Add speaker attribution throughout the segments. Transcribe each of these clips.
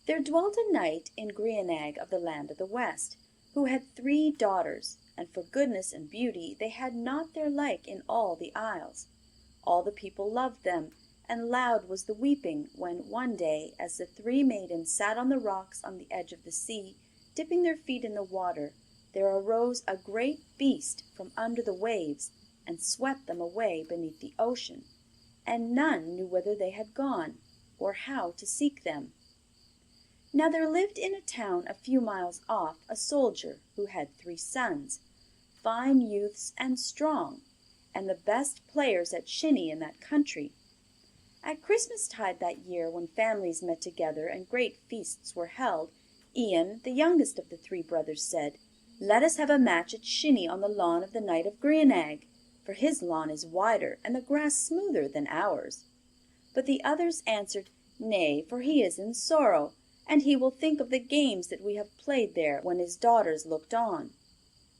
Speaker 1: There dwelt a knight in Grianag of the land of the West, who had 3 daughters, and for goodness and beauty they had not their like in all the isles. All the people loved them, and loud was the weeping when, one day, as the 3 maidens sat on the rocks on the edge of the sea, dipping their feet in the water, there arose a great beast from under the waves, and swept them away beneath the ocean, and none knew whither they had gone, or how to seek them. Now there lived in a town a few miles off a soldier who had 3 sons, fine youths and strong, and the best players at shinny in that country. At Christmastide that year, when families met together and great feasts were held, Ian, the youngest of the 3 brothers, said, "Let us have a match at shinny on the lawn of the knight of Grianag, for his lawn is wider and the grass smoother than ours." But the others answered, "Nay, for he is in sorrow, and he will think of the games that we have played there when his daughters looked on."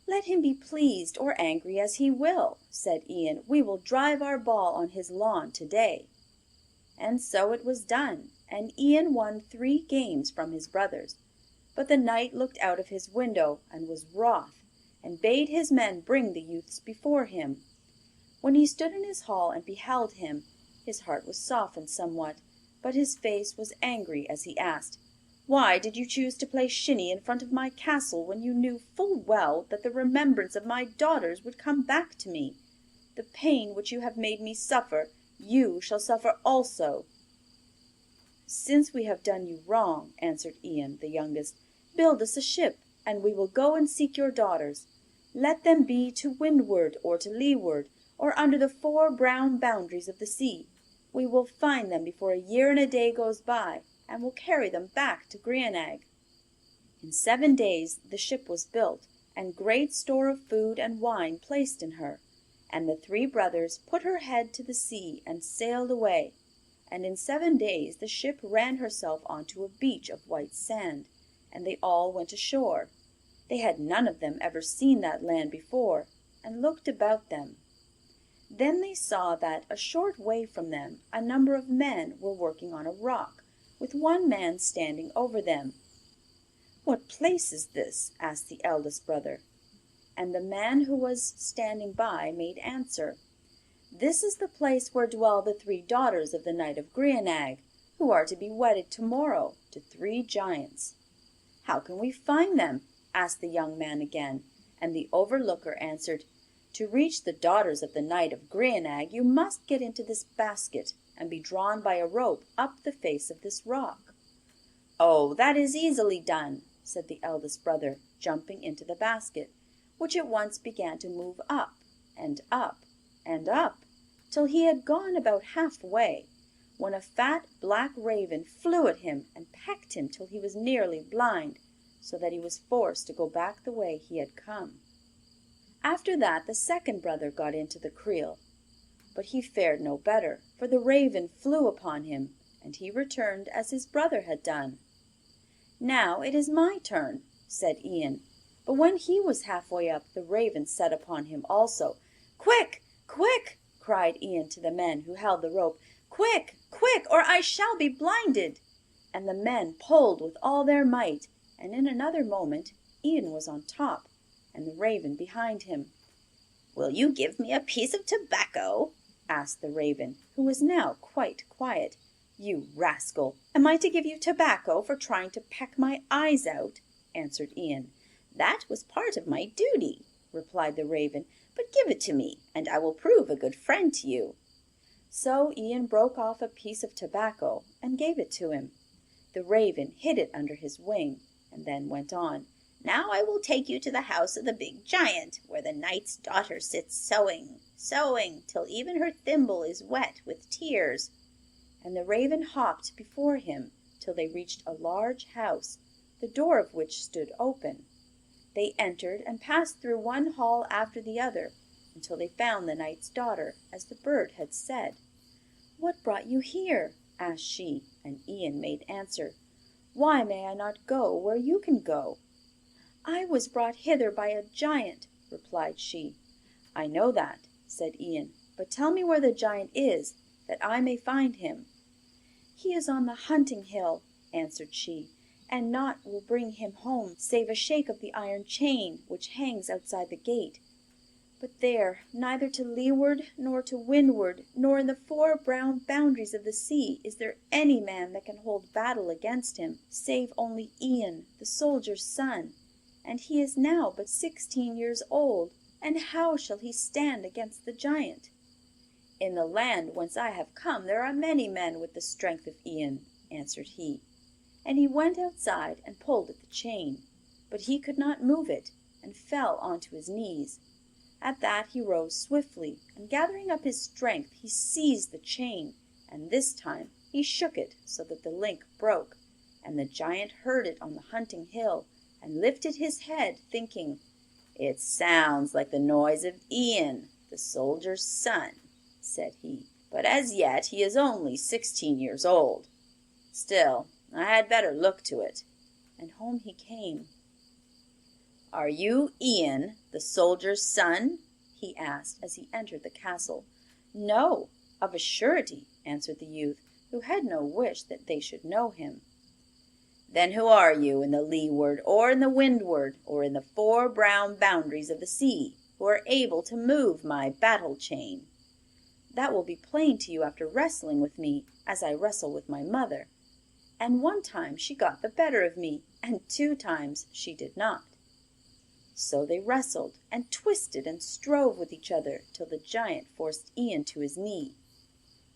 Speaker 1: "Let him be pleased or angry as he will," said Ian, "we will drive our ball on his lawn to-day." And so it was done, and Ian won 3 games from his brothers. But the knight looked out of his window and was wroth, and bade his men bring the youths before him. When he stood in his hall and beheld him, his heart was softened somewhat, but his face was angry as he asked, "Why did you choose to play shinny in front of my castle when you knew full well that the remembrance of my daughters would come back to me? The pain which you have made me suffer, you shall suffer also." "Since we have done you wrong," answered Ian, the youngest, "build us a ship, and we will go and seek your daughters. Let them be to windward or to leeward, or under the 4 brown boundaries of the sea. We will find them before a year and a day goes by, and will carry them back to Grianag." In 7 days the ship was built, and great store of food and wine placed in her, and the 3 brothers put her head to the sea and sailed away. And in 7 days the ship ran herself on to a beach of white sand, and they all went ashore. They had none of them ever seen that land before, and looked about them. Then they saw that, a short way from them, a number of men were working on a rock, with one man standing over them. "What place is this?" asked the eldest brother. And the man who was standing by made answer, "This is the place where dwell the 3 daughters of the knight of Grianag, who are to be wedded to-morrow to 3 giants." "How can we find them?" asked the young man again, and the overlooker answered, "To reach the daughters of the knight of Grianag you must get into this basket, and be drawn by a rope up the face of this rock." "Oh, that is easily done," said the eldest brother, jumping into the basket, which at once began to move up and up and up, till he had gone about half-way, when a fat black raven flew at him and pecked him till he was nearly blind, so that he was forced to go back the way he had come. After that the second brother got into the creel, but he fared no better, for the raven flew upon him, and he returned as his brother had done. "Now it is my turn," said Ian, but when he was half-way up the raven set upon him also. "Quick, quick!" cried Ian to the men who held the rope. "Quick, quick, or I shall be blinded!" And the men pulled with all their might, and in another moment Ian was on top, and the raven behind him. "Will you give me a piece of tobacco?" asked the raven, who was now quite quiet. "You rascal, am I to give you tobacco for trying to peck my eyes out?" answered Ian. "That was part of my duty," replied the raven, "but give it to me, and I will prove a good friend to you." So Ian broke off a piece of tobacco and gave it to him. The raven hid it under his wing, and then went on. "Now I will take you to the house of the big giant, where the knight's daughter sits sewing, sewing, till even her thimble is wet with tears." And the raven hopped before him till they reached a large house, the door of which stood open. They entered and passed through one hall after the other, until they found the knight's daughter, as the bird had said. "What brought you here?" asked she, and Ian made answer, "Why may I not go where you can go?" "I was brought hither by a giant," replied she. "I know that," said Ian, "but tell me where the giant is, that I may find him." "He is on the hunting hill, answered she, and naught will bring him home save a shake of the iron chain which hangs outside the gate. But there, neither to leeward nor to windward, nor in the four brown boundaries of the sea, is there any man that can hold battle against him, save only Ian, the soldier's son, and he is now but 16 years old. And how shall he stand against the giant? In the land whence I have come there are many men with the strength of Ian, answered he. And he went outside and pulled at the chain, but he could not move it, and fell onto his knees. At that he rose swiftly, and gathering up his strength he seized the chain, and this time he shook it so that the link broke, and the giant heard it on the hunting hill, and lifted his head, thinking, "It sounds like the noise of Ian, the soldier's son," said he, "but as yet he is only 16 years old. Still, I had better look to it." And home he came. "Are you Ian, the soldier's son?" he asked as he entered the castle. "No, of a surety," answered the youth, who had no wish that they should know him. "Then who are you in the leeward, or in the windward, or in the four brown boundaries of the sea, who are able to move my battle chain?" "That will be plain to you after wrestling with me, as I wrestle with my mother. And one time she got the better of me, and 2 times she did not." So they wrestled, and twisted and strove with each other, till the giant forced Ian to his knee.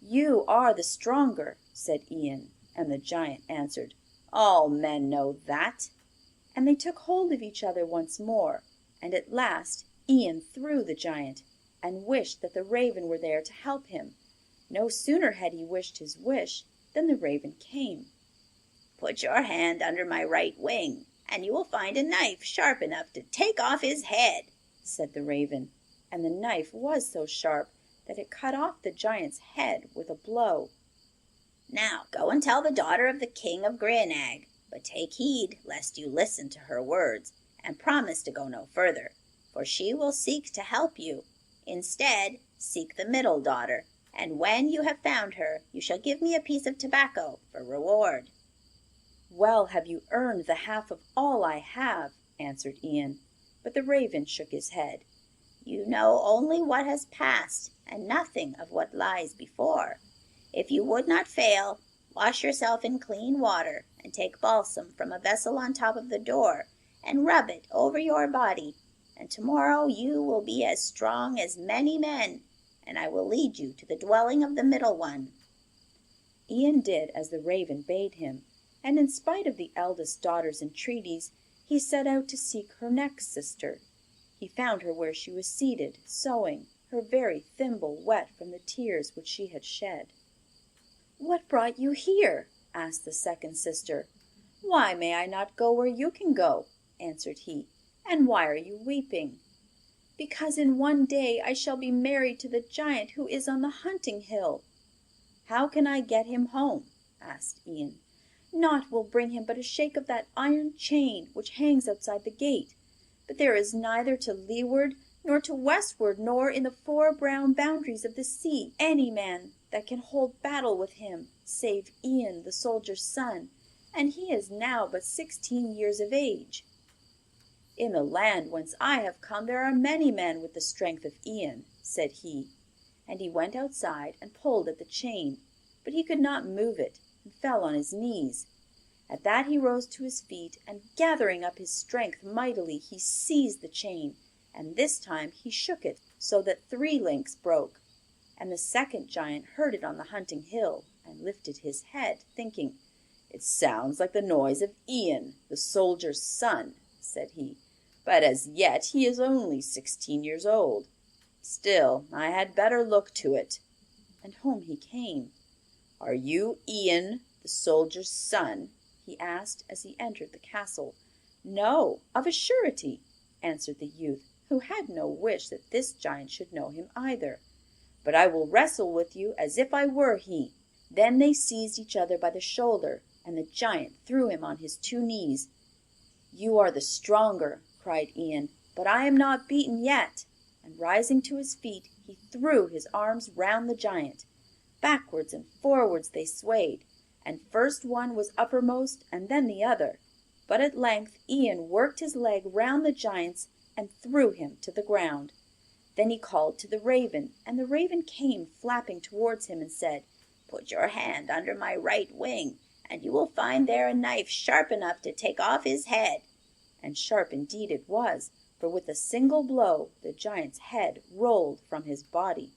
Speaker 1: "You are the stronger," said Ian, and the giant answered, "All men know that." And they took hold of each other once more, and at last Ian threw the giant, and wished that the raven were there to help him. No sooner had he wished his wish than the raven came. "Put your hand under my right wing, and you will find a knife sharp enough to take off his head," said the raven, and the knife was so sharp that it cut off the giant's head with a blow. "Now go and tell the daughter of the king of Grianag, but take heed lest you listen to her words, and promise to go no further, for she will seek to help you. Instead, seek the middle daughter, and when you have found her you shall give me a piece of tobacco for reward." "Well have you earned the half of all I have," answered Ian, but the raven shook his head. "You know only what has passed, and nothing of what lies before. If you would not fail, wash yourself in clean water, and take balsam from a vessel on top of the door, and rub it over your body, and tomorrow you will be as strong as many men, and I will lead you to the dwelling of the middle one." Ian did as the raven bade him, and in spite of the eldest daughter's entreaties, he set out to seek her next sister. He found her where she was seated, sewing, her very thimble wet from the tears which she had shed. "What brought you here?" asked the second sister. "Why may I not go where you can go?" answered he. "And why are you weeping?" "Because in one day I shall be married to the giant who is on the hunting hill." "How can I get him home?" asked Ian. "Naught will bring him but a shake of that iron chain which hangs outside the gate. But there is neither to leeward nor to westward, nor in the four brown boundaries of the sea, any man that can hold battle with him, save Ian, the soldier's son, and he is now but 16 years of age." "In the land whence I have come there are many men with the strength of Ian," said he, and he went outside and pulled at the chain, but he could not move it, and fell on his knees. At that he rose to his feet, and gathering up his strength mightily, he seized the chain, and this time he shook it so that 3 links broke. And the second giant heard it on the hunting hill, and lifted his head, thinking, "It sounds like the noise of Ian, the soldier's son," said he, "but as yet he is only 16 years old. Still, I had better look to it." And home he came. "Are you Ian, the soldier's son?" he asked as he entered the castle. "No, of a surety," answered the youth, who had no wish that this giant should know him either. "But I will wrestle with you as if I were he." Then they seized each other by the shoulder, and the giant threw him on his 2 knees. "You are the stronger," cried Ian, "but I am not beaten yet." And rising to his feet, he threw his arms round the giant. Backwards and forwards they swayed, and first one was uppermost and then the other. But at length Ian worked his leg round the giant's and threw him to the ground. Then he called to the raven, and the raven came flapping towards him and said, "Put your hand under my right wing, and you will find there a knife sharp enough to take off his head." And sharp indeed it was, for with a single blow the giant's head rolled from his body.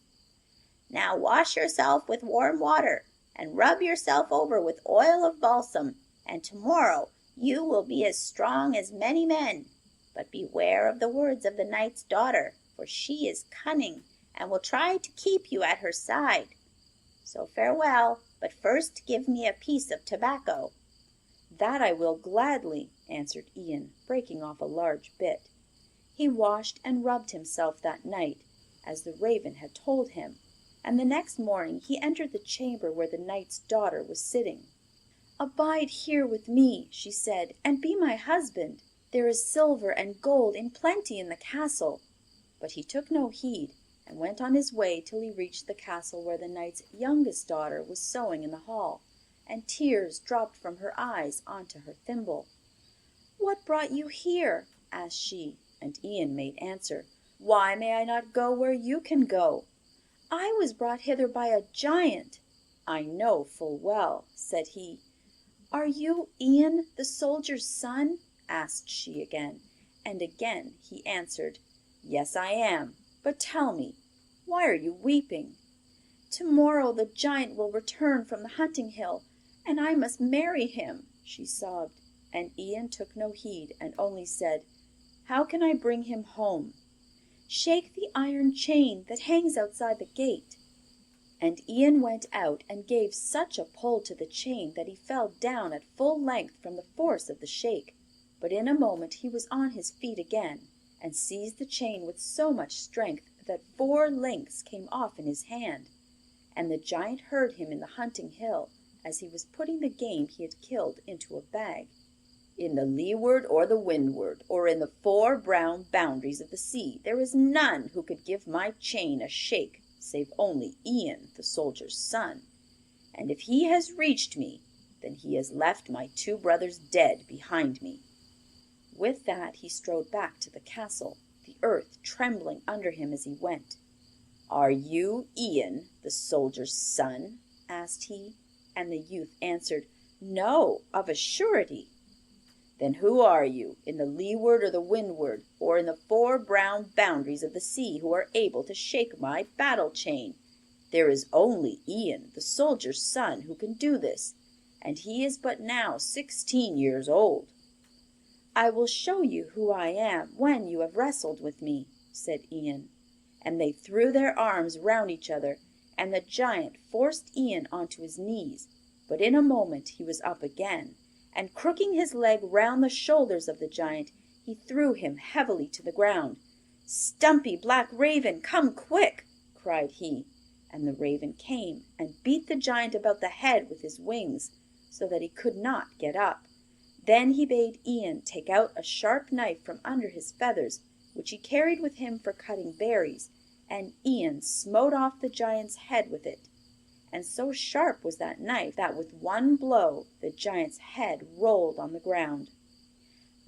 Speaker 1: "Now wash yourself with warm water, and rub yourself over with oil of balsam, and tomorrow you will be as strong as many men. But beware of the words of the knight's daughter, for she is cunning, and will try to keep you at her side. So farewell, but first give me a piece of tobacco." "That I will gladly," answered Ian, breaking off a large bit. He washed and rubbed himself that night, as the raven had told him, and the next morning he entered the chamber where the knight's daughter was sitting. "Abide here with me," she said, "and be my husband. There is silver and gold in plenty in the castle." But he took no heed, and went on his way till he reached the castle where the knight's youngest daughter was sewing in the hall, and tears dropped from her eyes onto her thimble. "What brought you here?" asked she, and Ian made answer, "Why may I not go where you can go?" "I was brought hither by a giant." "I know full well," said he. "Are you Ian, the soldier's son?" asked she again, and again he answered, "Yes, I am. But tell me, why are you weeping?" "Tomorrow the giant will return from the hunting hill, and I must marry him," she sobbed, and Ian took no heed, and only said, "How can I bring him home?" "Shake the iron chain that hangs outside the gate." And Ian went out and gave such a pull to the chain that he fell down at full length from the force of the shake. But in a moment he was on his feet again, and seized the chain with so much strength that 4 links came off in his hand. And the giant heard him in the hunting hill, as he was putting the game he had killed into a bag. "In the leeward or the windward, or in the 4 brown boundaries of the sea, there is none who could give my chain a shake save only Ian, the soldier's son. And if he has reached me, then he has left my 2 brothers dead behind me." With that he strode back to the castle, the earth trembling under him as he went. "Are you Ian, the soldier's son?" asked he, and the youth answered, "No, of a surety." "Then who are you, in the leeward or the windward, or in the 4 brown boundaries of the sea, who are able to shake my battle chain? There is only Ian, the soldier's son, who can do this, and he is but now 16 years old." "I will show you who I am when you have wrestled with me," said Ian. And they threw their arms round each other, and the giant forced Ian onto his knees, but in a moment he was up again, and crooking his leg round the shoulders of the giant, he threw him heavily to the ground. "Stumpy black raven, come quick!" cried he, and the raven came and beat the giant about the head with his wings, so that he could not get up. Then he bade Ian take out a sharp knife from under his feathers, which he carried with him for cutting berries, and Ian smote off the giant's head with it. And so sharp was that knife that with one blow the giant's head rolled on the ground.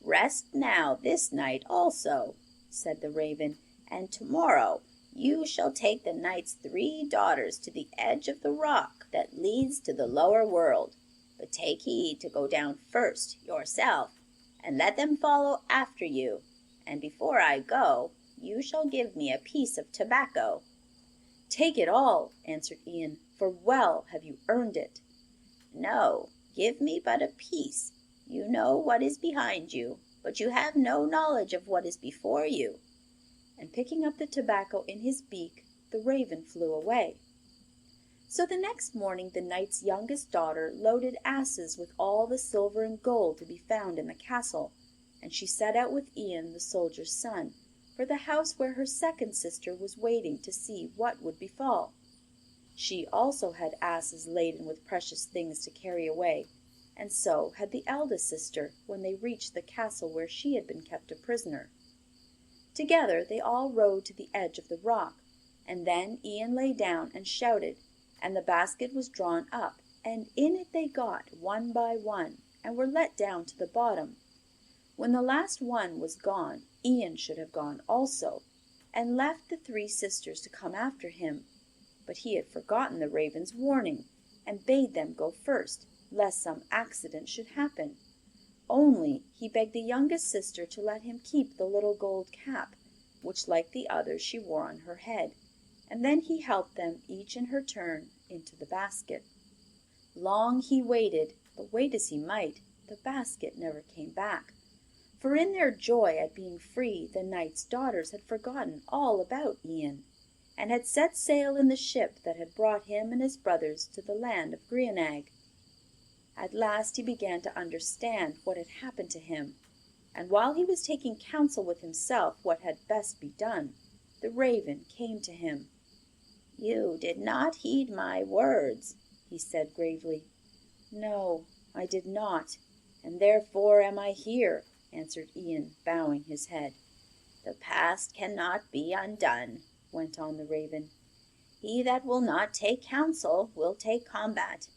Speaker 1: "Rest now this night also," said the raven, "and tomorrow you shall take the knight's 3 daughters to the edge of the rock that leads to the lower world. But take heed to go down first yourself, and let them follow after you, and before I go you shall give me a piece of tobacco." "Take it all," answered Ian, "for well have you earned it." "No, give me but a piece. You know what is behind you, but you have no knowledge of what is before you." And picking up the tobacco in his beak, the raven flew away. So the next morning the knight's youngest daughter loaded asses with all the silver and gold to be found in the castle, and she set out with Ian, the soldier's son, for the house where her second sister was waiting to see what would befall. She also had asses laden with precious things to carry away, and so had the eldest sister when they reached the castle where she had been kept a prisoner. Together they all rode to the edge of the rock, and then Ian lay down and shouted, and the basket was drawn up, and in it they got one by one, and were let down to the bottom. When the last one was gone, Ian should have gone also, and left the three sisters to come after him. But he had forgotten the raven's warning, and bade them go first, lest some accident should happen. Only he begged the youngest sister to let him keep the little gold cap, which, like the others, she wore on her head, and then he helped them, each in her turn, into the basket. Long he waited, but wait as he might, the basket never came back, for in their joy at being free the knight's daughters had forgotten all about Ian, and had set sail in the ship that had brought him and his brothers to the land of Grianag. At last he began to understand what had happened to him, and while he was taking counsel with himself what had best be done, the raven came to him. "You did not heed my words," he said gravely. "No, I did not, and therefore am I here," answered Ian, bowing his head. "The past cannot be undone," went on the raven. "He that will not take counsel will take combat.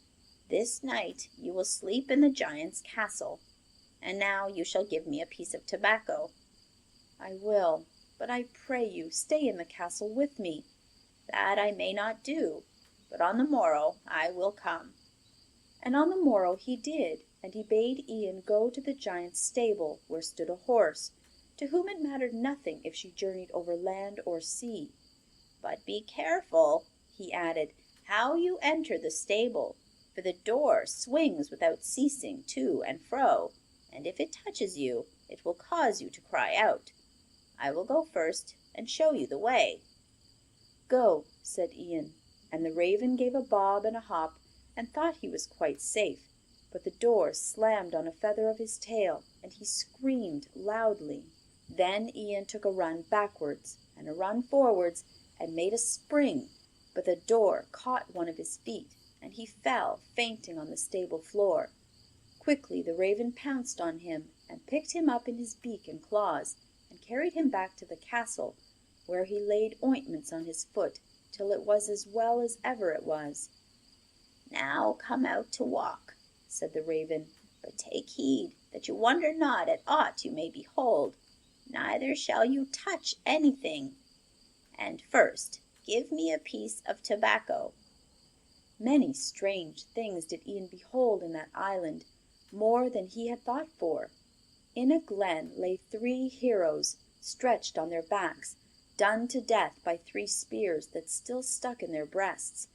Speaker 1: This night you will sleep in the giant's castle. And now you shall give me a piece of tobacco." "I will, but I pray you stay in the castle with me." "That I may not do, but on the morrow I will come." And on the morrow he did, and he bade Ian go to the giant's stable, where stood a horse, to whom it mattered nothing if she journeyed over land or sea. "But be careful," he added, "how you enter the stable, for the door swings without ceasing to and fro, and if it touches you, it will cause you to cry out. I will go first and show you the way." "Go," said Ian, and the raven gave a bob and a hop, and thought he was quite safe, but the door slammed on a feather of his tail, and he screamed loudly. Then Ian took a run backwards and a run forwards, and made a spring, but the door caught one of his feet, and he fell fainting on the stable floor. Quickly the raven pounced on him, and picked him up in his beak and claws, and carried him back to the castle, where he laid ointments on his foot till it was as well as ever it was. "Now come out to walk," said the raven, "but take heed that you wonder not at aught you may behold, neither shall you touch anything. And first give me a piece of tobacco." Many strange things did Ian behold in that island, more than he had thought for. In a glen lay 3 heroes, stretched on their backs, done to death by 3 spears that still stuck in their breasts.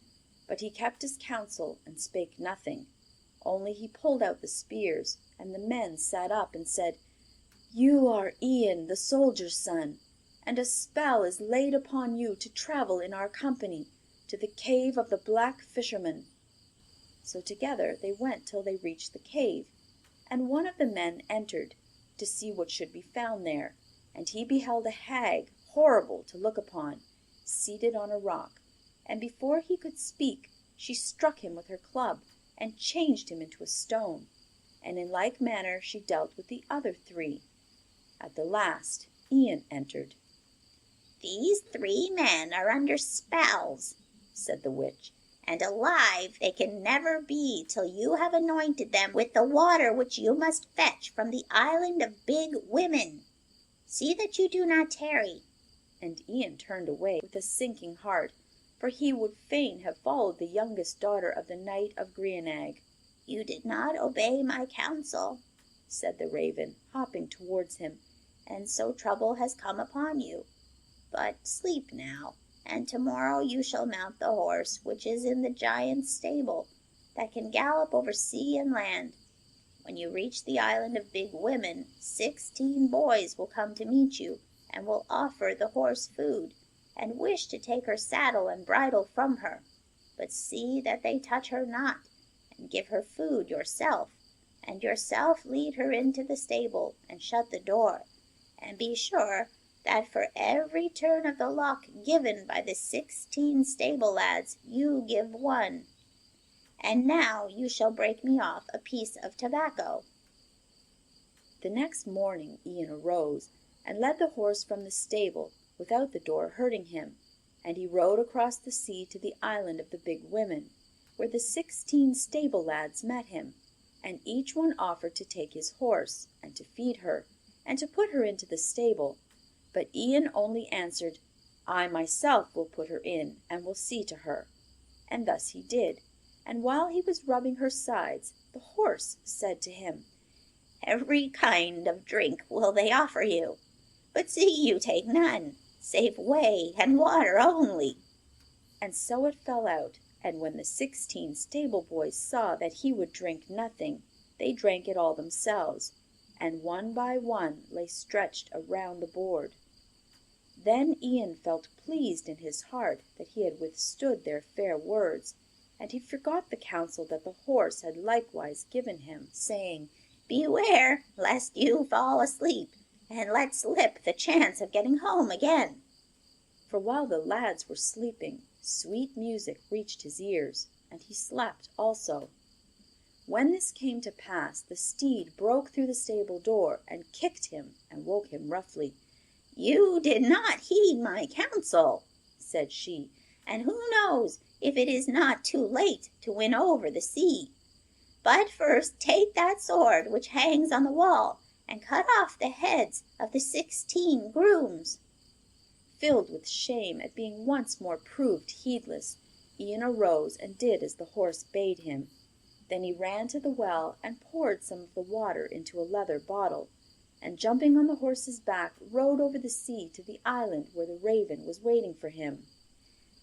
Speaker 1: But he kept his counsel and spake nothing, only he pulled out the spears, and the men sat up and said, "You are Ian, the soldier's son, and a spell is laid upon you to travel in our company to the cave of the black fisherman." So together they went till they reached the cave, and one of the men entered to see what should be found there, and he beheld a hag horrible to look upon, seated on a rock, and before he could speak she struck him with her club, and changed him into a stone, and in like manner she dealt with the other 3. At the last Ian entered. "These 3 men are under spells," said the witch, "and alive they can never be till you have anointed them with the water which you must fetch from the island of Big Women. See that you do not tarry." And Ian turned away with a sinking heart, for he would fain have followed the youngest daughter of the knight of Grianag. "You did not obey my counsel," said the raven, hopping towards him, "and so trouble has come upon you. But sleep now, and tomorrow you shall mount the horse which is in the giant's stable, that can gallop over sea and land. When you reach the island of Big Women, 16 boys will come to meet you, and will offer the horse food, and wish to take her saddle and bridle from her. But see that they touch her not, and give her food yourself, and yourself lead her into the stable, and shut the door, and be sure that for every turn of the lock given by the 16 stable lads you give 1. And now you shall break me off a piece of tobacco." The next morning Ian arose, and led the horse from the stable without the door hurting him, and he rode across the sea to the island of the Big Women, where the 16 stable lads met him, and each one offered to take his horse, and to feed her, and to put her into the stable. But Ian only answered, "I myself will put her in, and will see to her." And thus he did, and while he was rubbing her sides, the horse said to him,
Speaker 2: "Every kind of drink will they offer you, but see you take none, save whey and water only."
Speaker 1: And so it fell out, and when the 16 stable boys saw that he would drink nothing, they drank it all themselves, and one by one lay stretched around the board. Then Ian felt pleased in his heart that he had withstood their fair words, and he forgot the counsel that the horse had likewise given him, saying,
Speaker 2: "Beware lest you fall asleep, and let slip the chance of getting home again."
Speaker 1: For while the lads were sleeping, sweet music reached his ears, and he slept also. When this came to pass, the steed broke through the stable door and kicked him and woke him roughly.
Speaker 2: "You did not heed my counsel," said she, "and who knows if it is not too late to win over the sea? But first take that sword which hangs on the wall, and cut off the heads of the 16 grooms."
Speaker 1: Filled with shame at being once more proved heedless, Ian arose and did as the horse bade him. Then he ran to the well and poured some of the water into a leather bottle, and jumping on the horse's back, rode over the sea to the island where the raven was waiting for him.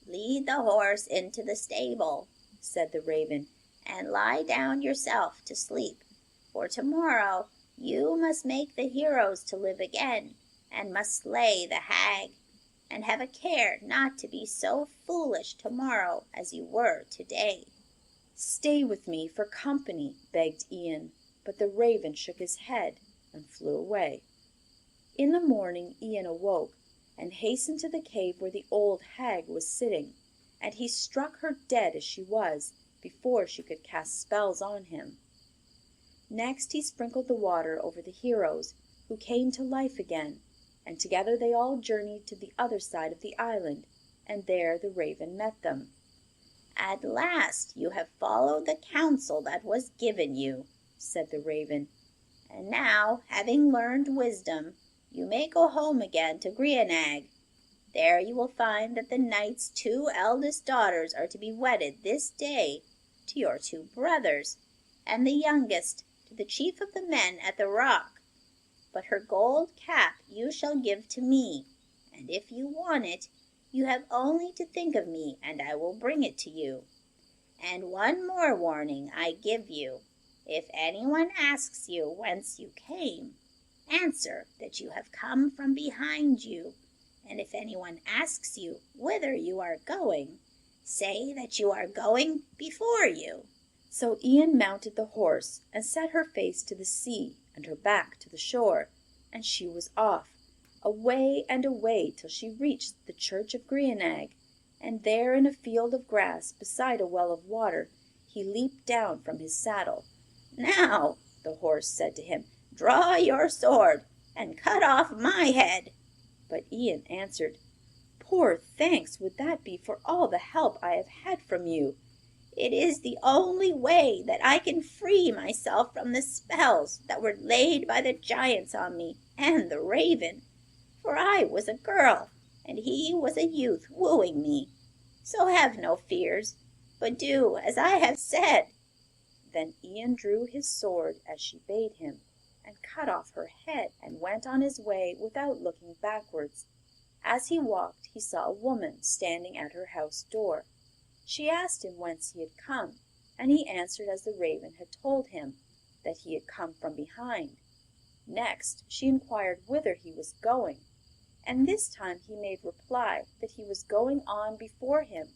Speaker 2: "Lead the horse into the stable," said the raven, "and lie down yourself to sleep, for tomorrow you must make the heroes to live again, and must slay the hag. And have a care not to be so foolish tomorrow as you were today."
Speaker 1: "Stay with me for company," begged Ian, but the raven shook his head and flew away. In the morning Ian awoke, and hastened to the cave where the old hag was sitting, and he struck her dead as she was, before she could cast spells on him. Next he sprinkled the water over the heroes, who came to life again, and together they all journeyed to the other side of the island, and there the raven met them.
Speaker 2: "At last you have followed the counsel that was given you," said the raven, "and now, having learned wisdom, you may go home again to Grianag. There you will find that the knight's 2 eldest daughters are to be wedded this day to your 2 brothers, and the youngest to the chief of the men at the rock. But her gold cap you shall give to me, and if you want it, you have only to think of me, and I will bring it to you. And one more warning I give you. If anyone asks you whence you came, answer that you have come from behind you, and if anyone asks you whither you are going, say that you are going before you."
Speaker 1: So Ian mounted the horse, and set her face to the sea and her back to the shore, and she was off, away and away till she reached the church of Grianag, and there in a field of grass beside a well of water he leaped down from his saddle.
Speaker 2: "Now," the horse said to him, "draw your sword and cut off my head."
Speaker 1: But Ian answered, "Poor thanks would that be for all the help I have had from you.
Speaker 2: It is the only way that I can free myself from the spells that were laid by the giants on me and the raven. For I was a girl, and he was a youth wooing me. So have no fears, but do as I have said."
Speaker 1: Then Ian drew his sword as she bade him, and cut off her head, and went on his way without looking backwards. As he walked he saw a woman standing at her house door. She asked him whence he had come, and he answered as the raven had told him, that he had come from behind. Next she inquired whither he was going, and this time he made reply that he was going on before him,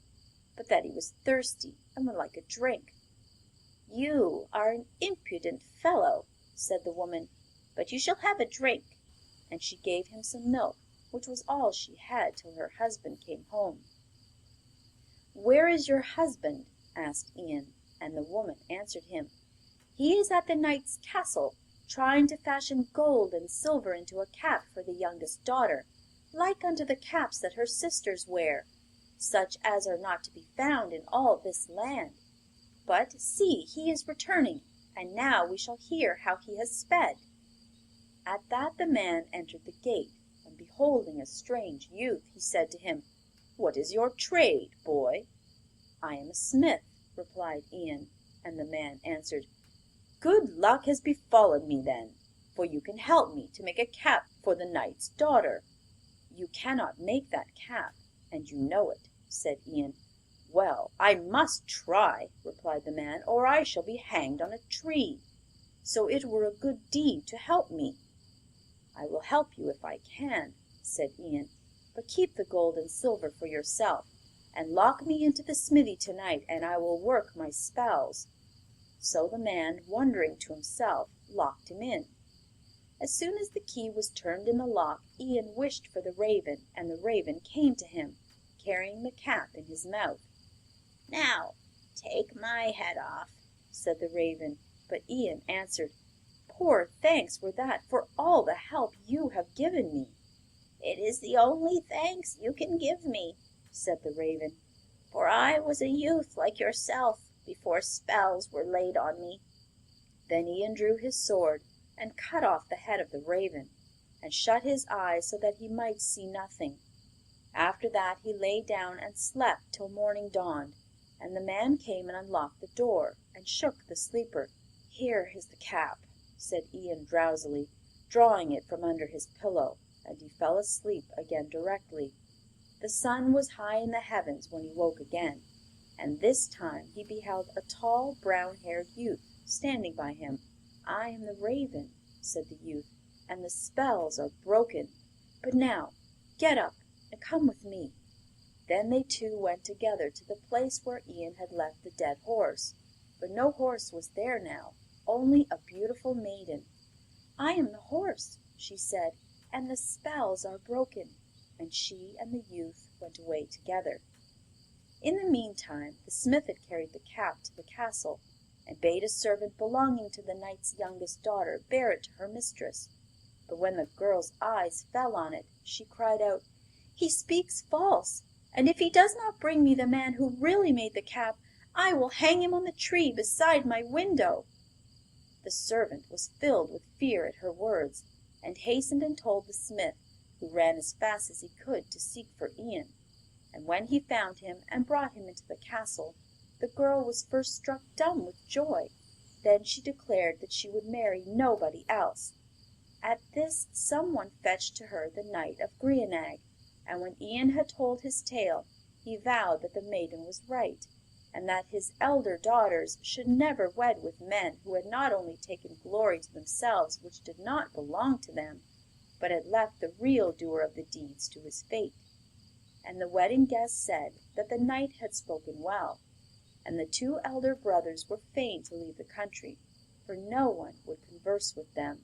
Speaker 1: but that he was thirsty and would like a drink. "You are an impudent fellow," said the woman, "but you shall have a drink," and she gave him some milk, which was all she had till her husband came home. "Where is your husband?" asked Ian, and the woman answered him, "He is at the knight's castle, trying to fashion gold and silver into a cap for the youngest daughter, like unto the caps that her sisters wear, such as are not to be found in all this land. But see, he is returning, and now we shall hear how he has sped." At that the man entered the gate, and beholding a strange youth, he said to him, "What is your trade, boy?" "I am a smith," replied Ian, and the man answered, "Good luck has befallen me, then, for you can help me to make a cap for the knight's daughter." "You cannot make that cap, and you know it," said Ian. "Well, I must try," replied the man, "or I shall be hanged on a tree. So it were a good deed to help me." "I will help you if I can," said Ian, "but keep the gold and silver for yourself, and lock me into the smithy tonight, and I will work my spells." So the man, wondering to himself, locked him in. As soon as the key was turned in the lock, Ian wished for the raven, and the raven came to him, carrying the cap in his mouth.
Speaker 2: "Now take my head off,"
Speaker 1: said the raven, but Ian answered, "Poor thanks were that for all the help you have given me."
Speaker 2: "It is the only thanks you can give me," said the raven, "for I was a youth like yourself before spells were laid on me."
Speaker 1: Then Ian drew his sword and cut off the head of the raven, and shut his eyes so that he might see nothing. After that he lay down and slept till morning dawned, and the man came and unlocked the door, and shook the sleeper. "Here is the cap," said Ian drowsily, drawing it from under his pillow, and he fell asleep again directly. The sun was high in the heavens when he woke again, and this time he beheld a tall, brown-haired youth standing by him. "I am the raven," said the youth, "and the spells are broken. But now get up and come with me." Then they two went together to the place where Ian had left the dead horse, but no horse was there now, only a beautiful maiden. "I am the horse," she said, "and the spells are broken." And she and the youth went away together. In the meantime the smith had carried the cap to the castle, and bade a servant belonging to the knight's youngest daughter bear it to her mistress. But when the girl's eyes fell on it, she cried out, "He speaks false, and if he does not bring me the man who really made the cap, I will hang him on the tree beside my window." The servant was filled with fear at her words, and hastened and told the smith, who ran as fast as he could to seek for Ian. And when he found him and brought him into the castle, the girl was first struck dumb with joy. Then she declared that she would marry nobody else. At this some one fetched to her the Knight of Grianag, and when Ian had told his tale, he vowed that the maiden was right, and that his elder daughters should never wed with men who had not only taken glory to themselves which did not belong to them, but had left the real doer of the deeds to his fate. And the wedding guests said that the knight had spoken well, and the two elder brothers were fain to leave the country, for no one would converse with them.